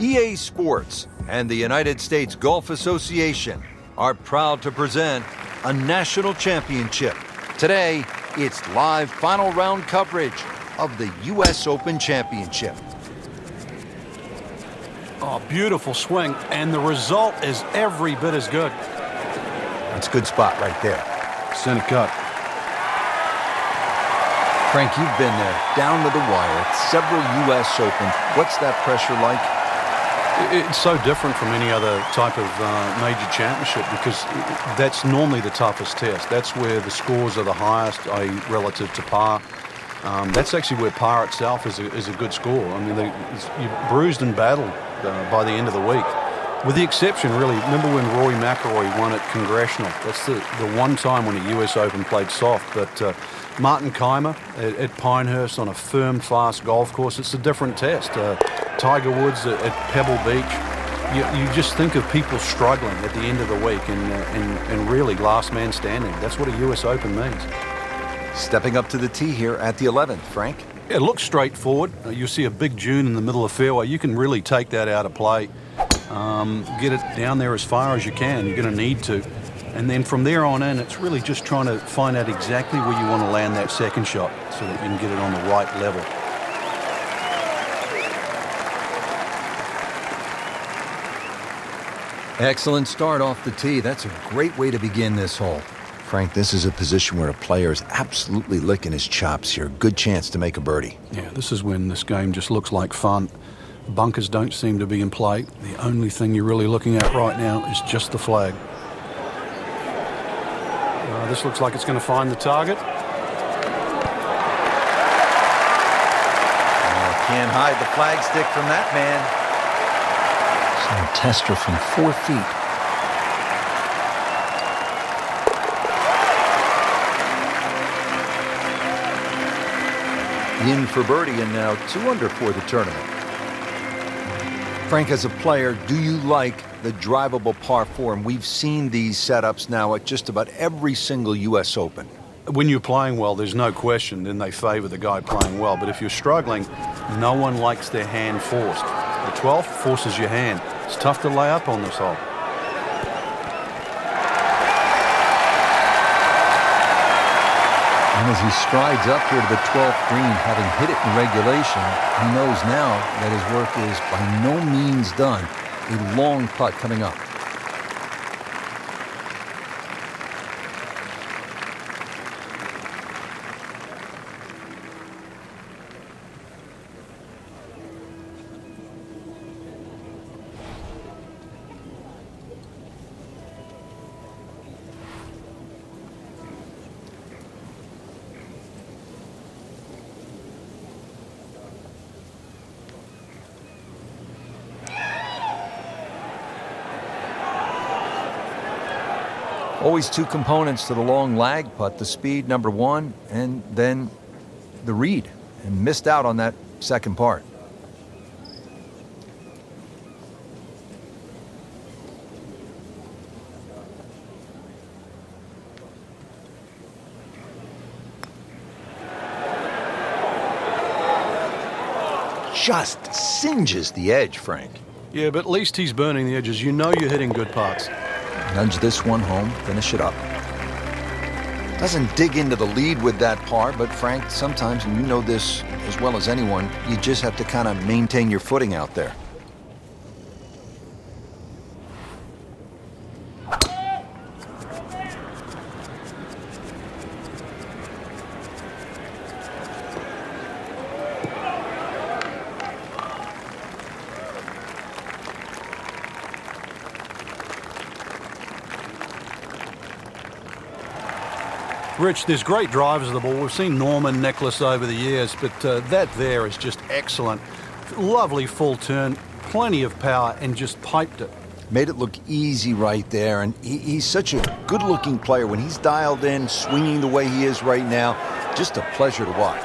EA Sports and the United States Golf Association are proud to present a national championship. Today, it's live final round coverage of the U.S. Open Championship. Oh, beautiful swing, and the result is every bit as good. That's a good spot right there. Center cut. Frank, you've been there, down to the wire, several U.S. Opens. What's that pressure like? It's so different from any other type of major championship because that's normally the toughest test. That's where the scores are the highest, relative to par. That's actually where par itself is a good score. I mean, you're bruised and battled by the end of the week. With the exception, really, remember when Rory McIlroy won at Congressional? That's the one time when the U.S. Open played soft. But Martin Kaymer at Pinehurst on a firm, fast golf course, it's a different test. Tiger Woods at Pebble Beach. You just think of people struggling at the end of the week and really last man standing. That's what a U.S. Open means. Stepping up to the tee here at the 11th, Frank. It looks straightforward. You'll see a big dune in the middle of the fairway. You can really take that out of play. Get it down there as far as you can. You're going to need to. And then from there on in, it's really just trying to find out exactly where you want to land that second shot so that you can get it on the right level. Excellent start off the tee. That's a great way to begin this hole. Frank, this is a position where a player is absolutely licking his chops here. Good chance to make a birdie. Yeah, this is when this game just looks like fun. Bunkers don't seem to be in play. The only thing you're really looking at right now is just the flag. This looks like it's going to find the target. Can't hide the flag stick from that man. So a tester from 4 feet. In for birdie and now 2 under for the tournament. Frank, as a player, do you like the drivable par 4? And we've seen these setups now at just about every single U.S. Open. When you're playing well, there's no question, then they favor the guy playing well. But if you're struggling, no one likes their hand forced. The 12th forces your hand. It's tough to lay up on this hole. And as he strides up here to the 12th green, having hit it in regulation, he knows now that his work is by no means done. A long putt coming up. Always 2 components to the long lag putt, the speed, number 1, and then the read. And missed out on that second part. Just singes the edge, Frank. Yeah, but at least he's burning the edges. You know you're hitting good putts. Nudge this one home, finish it up. Doesn't dig into the lead with that par, but Frank, sometimes, and you know this as well as anyone, you just have to kind of maintain your footing out there. Rich, there's great drivers of the ball. We've seen Norman, Nicklaus over the years, but that there is just excellent. Lovely full turn, plenty of power, and just piped it. Made it look easy right there, and he's such a good-looking player. When he's dialed in, swinging the way he is right now, just a pleasure to watch.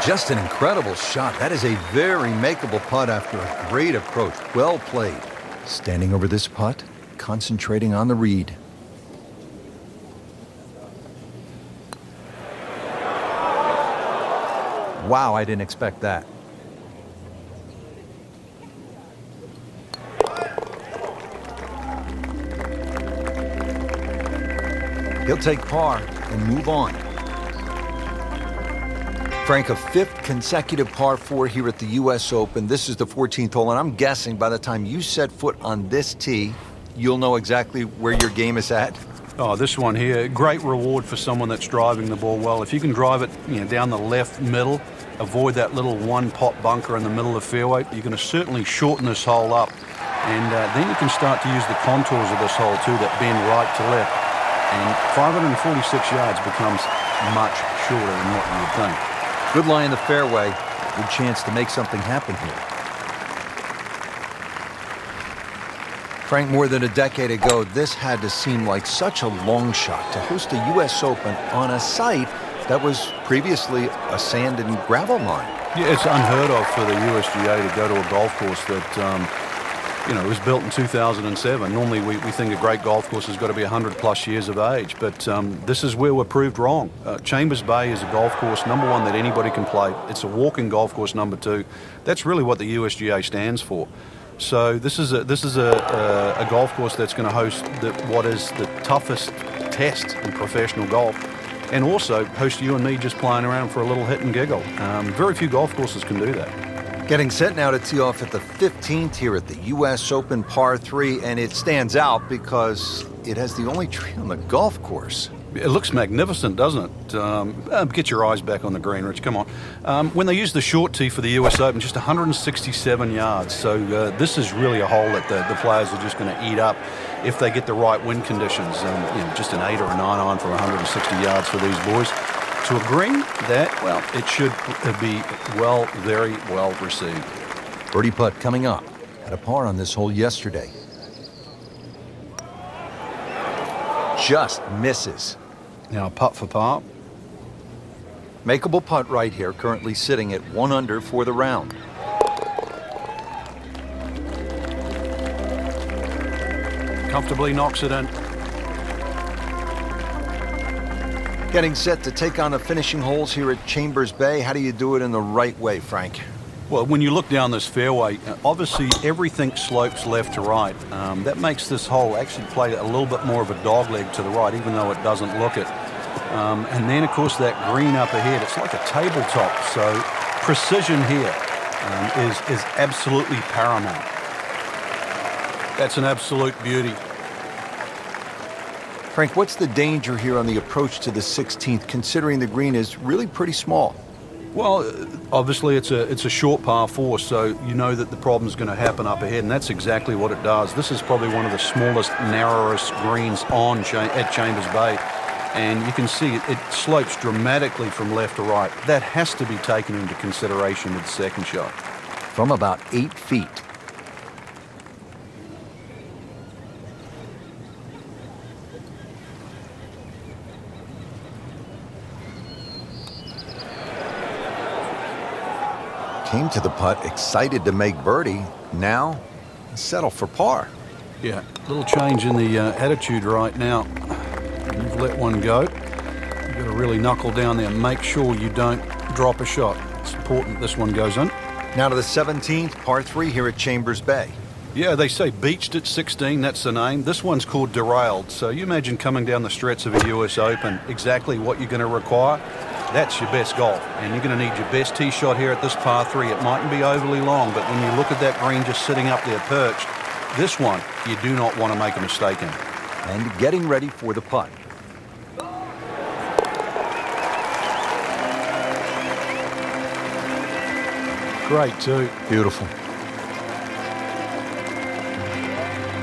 Just an incredible shot. That is a very makeable putt after a great approach. Well played. Standing over this putt, concentrating on the read. Wow, I didn't expect that. He'll take par and move on. Frank, a fifth consecutive par 4 here at the U.S. Open. This is the 14th hole, and I'm guessing by the time you set foot on this tee, you'll know exactly where your game is at. Oh, this one here, great reward for someone that's driving the ball well. If you can drive it down the left middle, avoid that little one-pot bunker in the middle of the fairway, you're going to certainly shorten this hole up. And then you can start to use the contours of this hole too, that bend right to left. And 546 yards becomes much shorter than what you would think. Good lie in the fairway. Good chance to make something happen here. Frank, more than a decade ago, this had to seem like such a long shot to host a U.S. Open on a site that was previously a sand and gravel mine. Yeah, it's unheard of for the USGA to go to a golf course that, it was built in 2007. Normally we think a great golf course has got to be 100+ years of age, but this is where we're proved wrong. Chambers Bay is a golf course, number one, that anybody can play. It's a walking golf course, number two. That's really what the USGA stands for. So this is a golf course that's going to host what is the toughest test in professional golf, and also host you and me just playing around for a little hit and giggle. Very few golf courses can do that. Getting set now to tee off at the 15th here at the U.S. Open par 3, and it stands out because it has the only tree on the golf course. It looks magnificent, doesn't it? Get your eyes back on the green, Rich. Come on. When they use the short tee for the U.S. Open, just 167 yards. So this is really a hole that the players are just going to eat up if they get the right wind conditions. Just an 8 or a 9 iron for 160 yards for these boys. To a green that, well, it should be very well received. Birdie putt coming up. Had a par on this hole yesterday. Just misses. Now putt for par. Makeable putt right here, currently sitting at 1 under for the round. Comfortably knocks it in. Getting set to take on the finishing holes here at Chambers Bay. How do you do it in the right way, Frank? Well, when you look down this fairway, obviously everything slopes left to right. That makes this hole actually play a little bit more of a dogleg to the right, even though it doesn't look it. And then, of course, that green up ahead, it's like a tabletop. So precision here is absolutely paramount. That's an absolute beauty. Frank, what's the danger here on the approach to the 16th, considering the green is really pretty small? Well, obviously it's a short par 4, so you know that the problem's going to happen up ahead, and that's exactly what it does. This is probably one of the smallest, narrowest greens at Chambers Bay, and you can see it slopes dramatically from left to right. That has to be taken into consideration with the second shot. From about 8 feet. Came to the putt, excited to make birdie. Now, settle for par. Yeah, little change in the attitude right now. You've let one go. You've got to really knuckle down there and make sure you don't drop a shot. It's important this one goes in. Now to the 17th, par 3 here at Chambers Bay. Yeah, they say beached at 16, that's the name. This one's called derailed. So you imagine coming down the stretch of a US Open, exactly what you're going to require. That's your best golf, and you're going to need your best tee shot here at this par 3. It mightn't be overly long, but when you look at that green just sitting up there perched, this one you do not want to make a mistake in. And getting ready for the putt. Great too. Beautiful.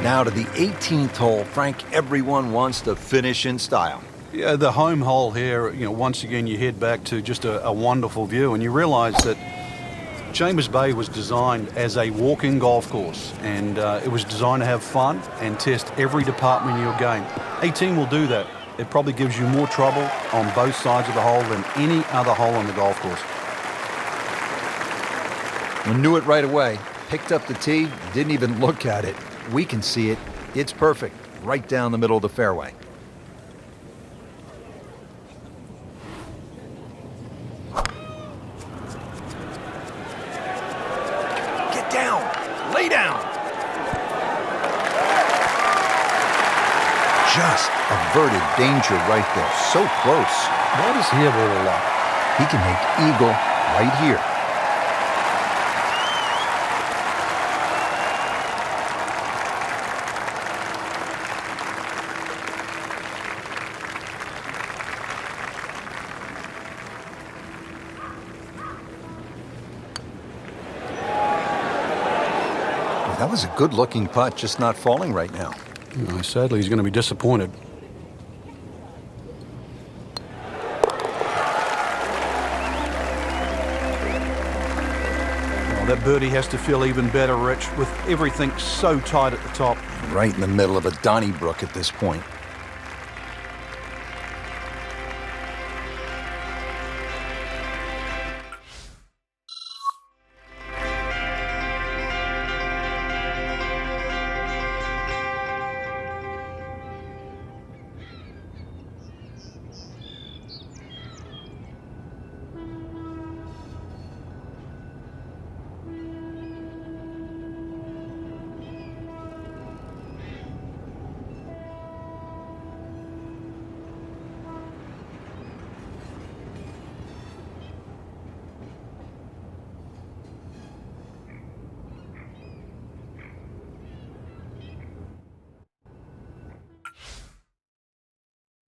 Now to the 18th hole. Frank, everyone wants to finish in style. Yeah, the home hole here, once again you head back to just a wonderful view, and you realize that Chambers Bay was designed as a walking golf course, and it was designed to have fun and test every department of your game. 18 will do that. It probably gives you more trouble on both sides of the hole than any other hole on the golf course. We knew it right away. Picked up the tee, didn't even look at it. We can see it. It's perfect, right down the middle of the fairway. Get down, lay down. just averted danger right there. So close. Why does he have all the luck? He can make eagle right here. That was a good-looking putt, just not falling right now. Sadly, he's going to be disappointed. That birdie has to feel even better, Rich, with everything so tight at the top. Right in the middle of a Donnybrook at this point.